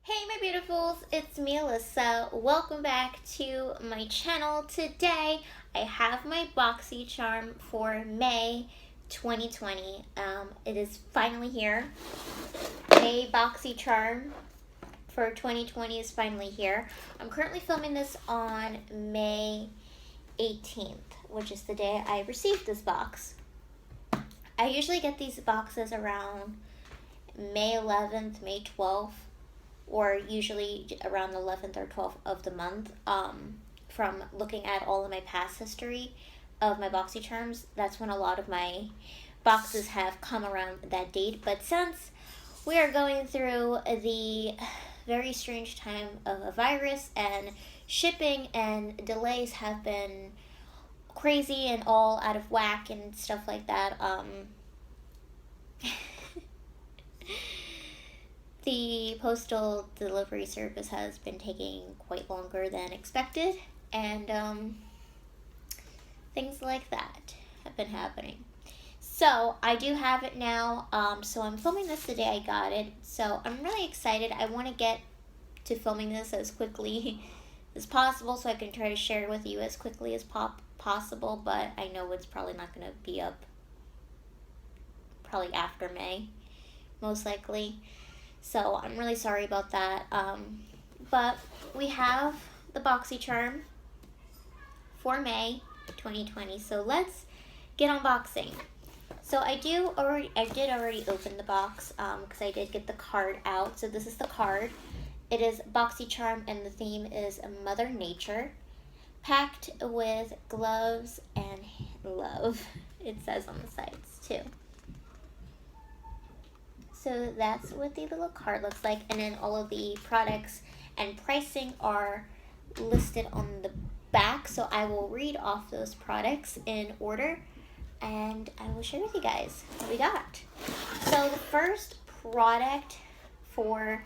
Hey my beautifuls, it's me Alyssa. Welcome back to my channel. Today I have my BOXYCHARM for May 2020. It is finally here. May BOXYCHARM for 2020 is finally here. I'm currently filming this on May 18th, which is the day I received this box. I usually get these boxes around May 11th, May 12th, or usually around the 11th or 12th of the month. From looking at all of my past history of my BOXYCHARMs, that's when a lot of my boxes have come around that date. But since we are going through the very strange time of a virus and shipping and delays have been crazy and all out of whack and stuff like that, the postal delivery service has been taking quite longer than expected, and things like that have been happening. So I do have it now, so I'm filming this the day I got it, so I'm really excited. I want to get to filming this as quickly as possible so I can try to share it with you as quickly as possible, but I know it's probably not going to be up probably after May, most likely. So I'm really sorry about that. But we have the BOXYCHARM for May 2020. So let's get unboxing. So I did already open the box because I did get the card out. So this is the card. It is BOXYCHARM and the theme is Mother Nature, packed with gloves and love. It says on the sides too. So that's what the little card looks like, and then all of the products and pricing are listed on the back, so I will read off those products in order and I will share with you guys what we got. So the first product for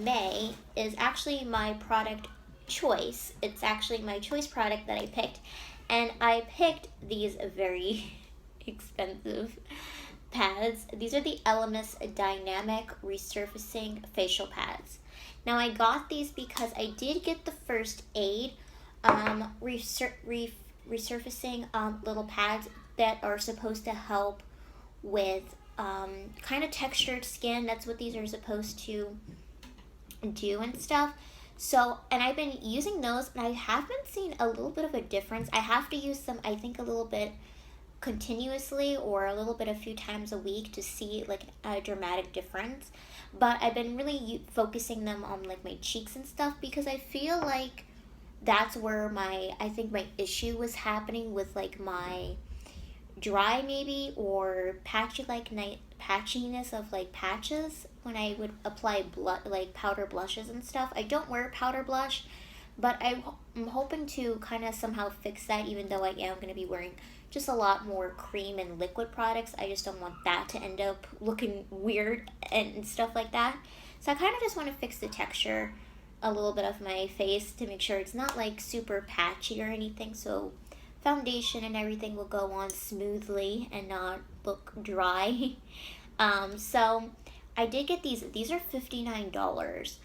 May is actually my product choice. It's actually my choice product that I picked, and I picked these very expensive pads. These are the Elemis Dynamic Resurfacing Facial Pads. Now I got these because I did get the first aid resurfacing little pads that are supposed to help with kind of textured skin. That's what these are supposed to do and stuff. So, and I've been using those and I have been seeing a little bit of a difference. I have to use them, I think, a little bit continuously or a little bit a few times a week to see like a dramatic difference, but I've been really focusing them on like my cheeks and stuff because I feel like that's where I think my issue was happening with like my dry maybe or patchiness of like patches when I would apply like powder blushes and stuff. I don't wear powder blush, but I'm hoping to kind of somehow fix that, even though I am going to be wearing just a lot more cream and liquid products. I just don't want that to end up looking weird and stuff like that. So I kind of just want to fix the texture a little bit of my face to make sure it's not like super patchy or anything, so foundation and everything will go on smoothly and not look dry. So I did get these. These are $59.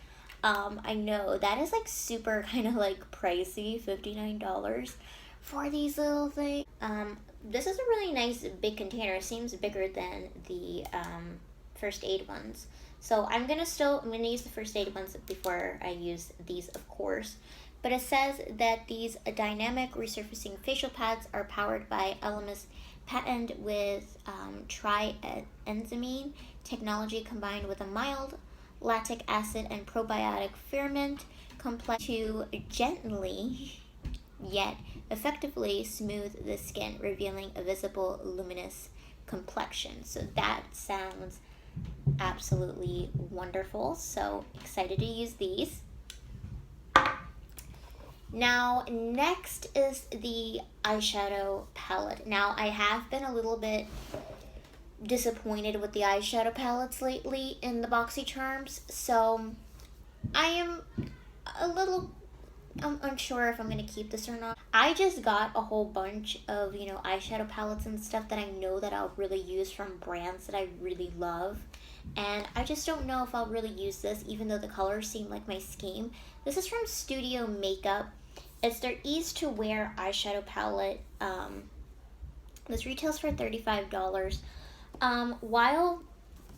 I know that is like super kind of like pricey, $59 for these little things. This is a really nice big container. It seems bigger than the first aid ones. So I'm gonna use the first aid ones before I use these, of course. But it says that these dynamic resurfacing facial pads are powered by Elemis patent with trienzymine technology combined with a mild lactic acid and probiotic ferment complex to gently yet effectively smooth the skin, revealing a visible luminous complexion. So that sounds absolutely wonderful. So excited to use these. Now next is the eyeshadow palette. Now I have been a little bit disappointed with the eyeshadow palettes lately in the BOXYCHARMs, so I am a little I'm unsure if I'm going to keep this or not. I just got a whole bunch of, you know, eyeshadow palettes and stuff that I know that I'll really use from brands that I really love. And I just don't know if I'll really use this, even though the colors seem like my scheme. This is from Studio Makeup. It's their Ease to Wear eyeshadow palette. This retails for $35. While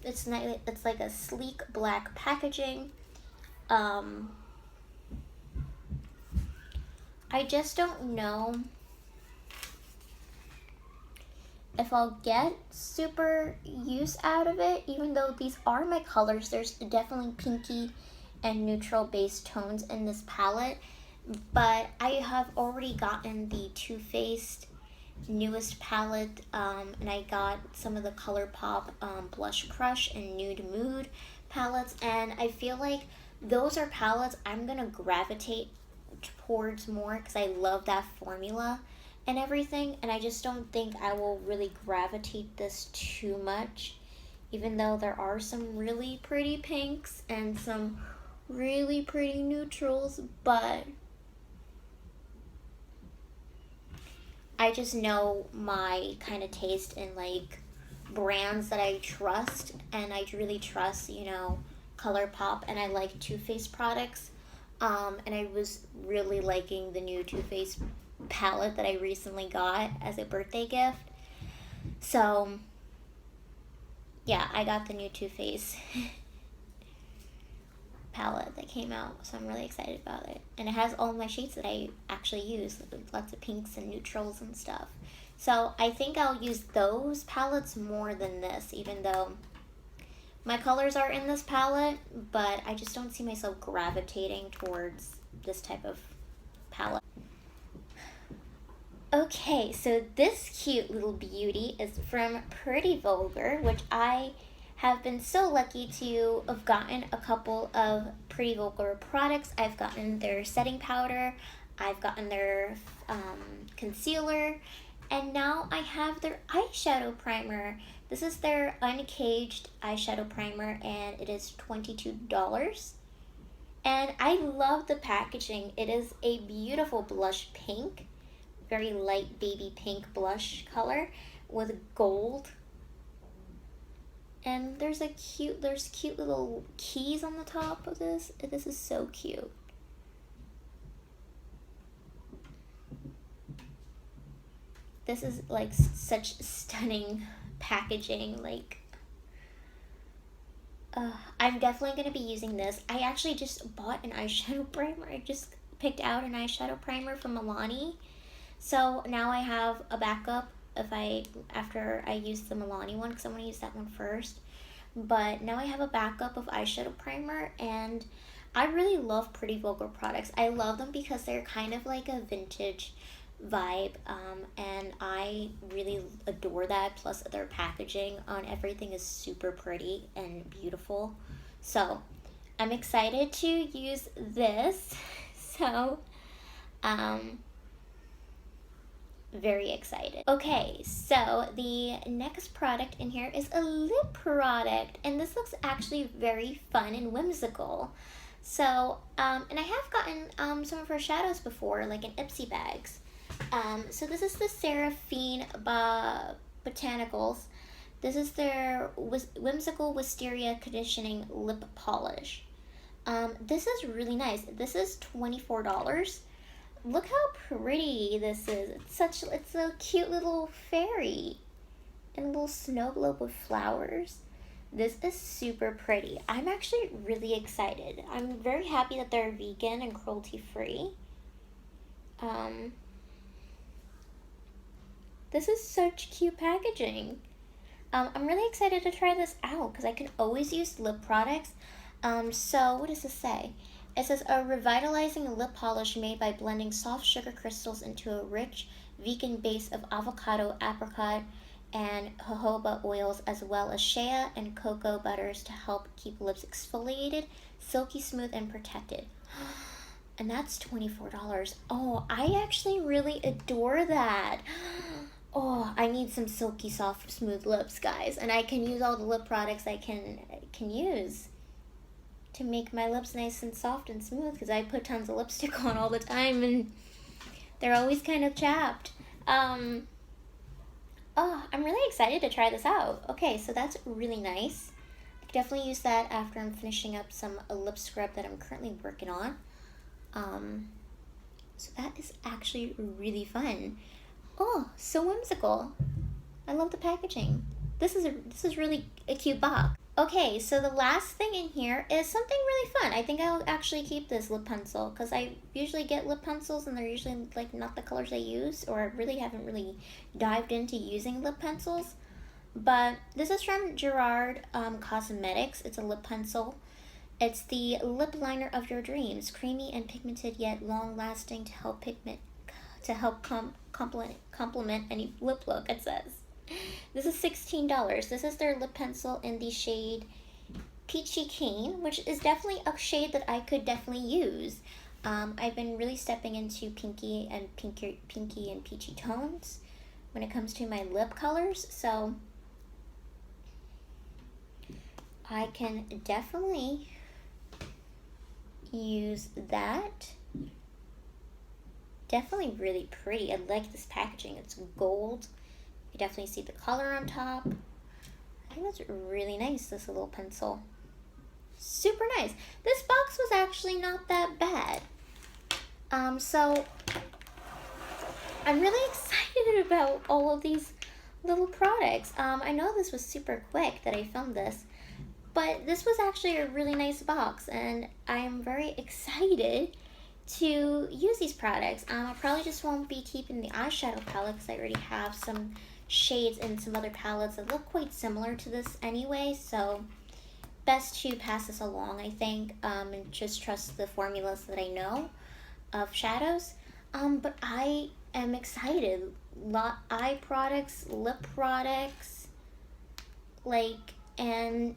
it's like a sleek black packaging, I just don't know if I'll get super use out of it, even though these are my colors. There's definitely pinky and neutral base tones in this palette, but I have already gotten the Too Faced newest palette, and I got some of the ColourPop Blush Crush and Nude Mood palettes, and I feel like those are palettes I'm gonna gravitate towards more because I love that formula and everything, and I just don't think I will really gravitate this too much, even though there are some really pretty pinks and some really pretty neutrals, but I just know my kind of taste in like brands that I trust, and I really trust, you know, ColourPop, and I like Too Faced products. And I was really liking the new Too Faced palette that I recently got as a birthday gift. So, yeah, I got the new Too Faced palette that came out, so I'm really excited about it. And it has all my shades that I actually use, lots of pinks and neutrals and stuff. So I think I'll use those palettes more than this, even though my colors are in this palette, but I just don't see myself gravitating towards this type of palette. Okay, so this cute little beauty is from Pretty Vulgar, which I have been so lucky to have gotten a couple of Pretty Vulgar products. I've gotten their setting powder, I've gotten their concealer, and now I have their eyeshadow primer. This is their Uncaged eyeshadow primer, and it is $22. And I love the packaging. It is a beautiful blush pink, very light baby pink blush color with gold. And there's cute little keys on the top of this. This is so cute. This is like such stunning packaging. Like, I'm definitely going to be using this. I actually just bought an eyeshadow primer. I just picked out an eyeshadow primer from Milani. So now I have a backup after I use the Milani one, because I want to use that one first. But now I have a backup of eyeshadow primer, and I really love Pretty Vulgar products. I love them because they're kind of like a vintage vibe, and I really adore that. Plus their packaging on everything is super pretty and beautiful. So I'm excited to use this. So very excited. Okay, so the next product in here is a lip product, and this looks actually very fun and whimsical. So and I have gotten some of her shadows before, like in Ipsy bags. So this is the Seraphine Botanicals. This is their Whimsical Wisteria Conditioning Lip Polish. This is really nice. This is $24. Look how pretty this is. It's a cute little fairy and a little snow globe with flowers. This is super pretty. I'm actually really excited. I'm very happy that they're vegan and cruelty free. This is such cute packaging. I'm really excited to try this out because I can always use lip products. So what does this say? It says a revitalizing lip polish made by blending soft sugar crystals into a rich vegan base of avocado, apricot, and jojoba oils, as well as shea and cocoa butters to help keep lips exfoliated, silky smooth, and protected. And that's $24. Oh, I actually really adore that. Oh, I need some silky, soft, smooth lips, guys. And I can use all the lip products I can use. to make my lips nice and soft and smooth, because I put tons of lipstick on all the time and they're always kind of chapped. Oh, I'm really excited to try this out. Okay, so that's really nice. I could definitely use that after I'm finishing up some lip scrub that I'm currently working on. So that is actually really fun. Oh, so whimsical. I love the packaging. This is really a cute box. Okay, so the last thing in here is something really fun. I think I'll actually keep this lip pencil, because I usually get lip pencils and they're usually like not the colors I use, or I really haven't really dived into using lip pencils. But this is from Gerard Cosmetics. It's a lip pencil. It's the lip liner of your dreams, creamy and pigmented yet long lasting to help complement any lip look, it says. This is $16. This is their lip pencil in the shade Peachy Cane, which is definitely a shade that I could definitely use. I've been really stepping into pinky and peachy tones when it comes to my lip colors, so I can definitely use that. Definitely really pretty. I like this packaging. It's gold. You definitely see the color on top. I think that's really nice, this little pencil. Super nice. This box was actually not that bad. So I'm really excited about all of these little products. I know this was super quick that I filmed this, but this was actually a really nice box, and I am very excited to use these products. I probably just won't be keeping the eyeshadow palette, because I already have some shades in some other palettes that look quite similar to this anyway, so best to pass this along, I think, and just trust the formulas that I know of shadows. But I am excited. Eye products, lip products, like, and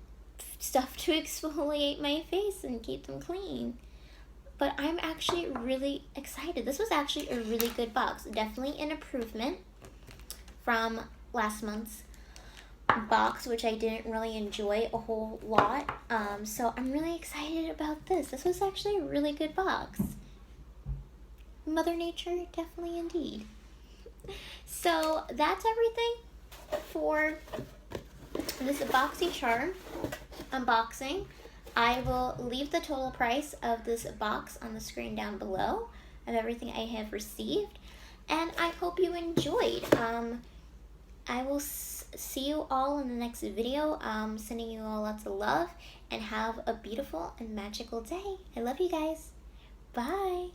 stuff to exfoliate my face and keep them clean. But I'm actually really excited. This was actually a really good box. Definitely an improvement from last month's box, which I didn't really enjoy a whole lot. So I'm really excited about this. This was actually a really good box. Mother Nature, definitely indeed. So that's everything for this BOXYCHARM unboxing. I will leave the total price of this box on the screen down below of everything I have received, and I hope you enjoyed. I will see you all in the next video. Sending you all lots of love, and have a beautiful and magical day. I love you guys. Bye.